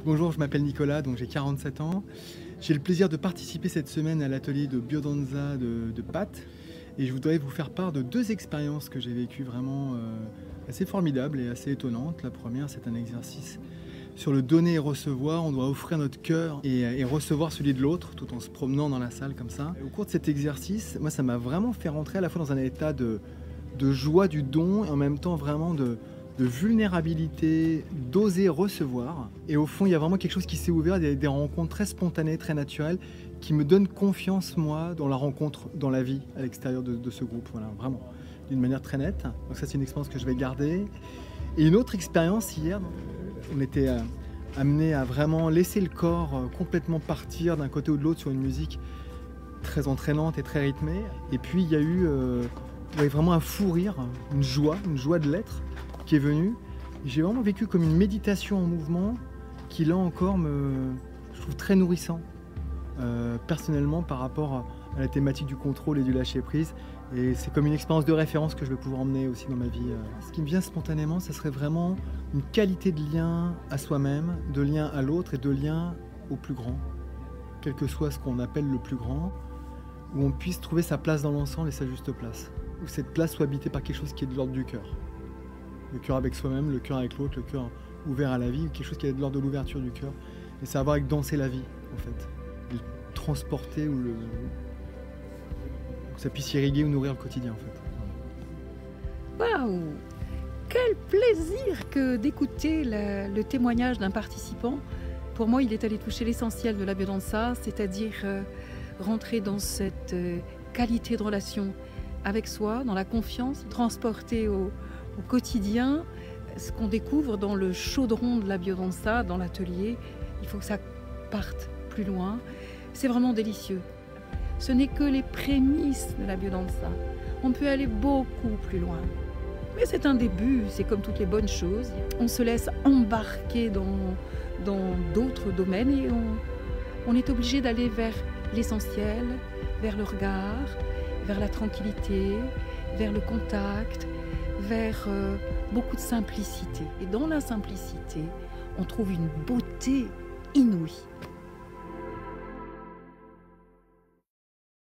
Bonjour, je m'appelle Nicolas, donc j'ai 47 ans. J'ai le plaisir de participer cette semaine à l'atelier de biodanza de Pat. Et je voudrais vous faire part de deux expériences que j'ai vécues vraiment assez formidables et assez étonnantes. La première, c'est un exercice sur le donner et recevoir. On doit offrir notre cœur et recevoir celui de l'autre tout en se promenant dans la salle comme ça. Et au cours de cet exercice, moi, ça m'a vraiment fait rentrer à la fois dans un état de joie du don et en même temps vraiment de vulnérabilité, d'oser recevoir. Et au fond, il y a vraiment quelque chose qui s'est ouvert, des rencontres très spontanées, très naturelles, qui me donnent confiance, moi, dans la rencontre, dans la vie, à l'extérieur de ce groupe. Voilà, vraiment, d'une manière très nette. Donc ça, c'est une expérience que je vais garder. Et une autre expérience, hier, on était amené à vraiment laisser le corps complètement partir d'un côté ou de l'autre sur une musique très entraînante et très rythmée. Et puis, il y a eu vraiment un fou rire, une joie de l'être, qui est venu. J'ai vraiment vécu comme une méditation en mouvement qui là encore je trouve très nourrissant personnellement par rapport à la thématique du contrôle et du lâcher prise, et c'est comme une expérience de référence que je vais pouvoir emmener aussi dans ma vie. Ce qui me vient spontanément, ce serait vraiment une qualité de lien à soi-même, de lien à l'autre et de lien au plus grand, quel que soit ce qu'on appelle le plus grand, où on puisse trouver sa place dans l'ensemble et sa juste place, où cette place soit habitée par quelque chose qui est de l'ordre du cœur. Le cœur avec soi-même, le cœur avec l'autre, le cœur ouvert à la vie, quelque chose qui est de l'ordre de l'ouverture du cœur. Et ça a à voir avec danser la vie, en fait. Le transporter ou que ça puisse irriguer ou nourrir le quotidien, en fait. Waouh! Quel plaisir que d'écouter le témoignage d'un participant. Pour moi, il est allé toucher l'essentiel de la biodanza, c'est-à-dire rentrer dans cette qualité de relation avec soi, dans la confiance, transporter au quotidien ce qu'on découvre dans le chaudron de la biodanza, dans l'atelier. Il faut que ça parte plus loin. C'est vraiment délicieux. Ce n'est que les prémices de la biodanza. On peut aller beaucoup plus loin. Mais c'est un début, c'est comme toutes les bonnes choses. On se laisse embarquer dans d'autres domaines et on est obligé d'aller vers l'essentiel, vers le regard, vers la tranquillité, vers le contact, vers beaucoup de simplicité. Et dans la simplicité, on trouve une beauté inouïe.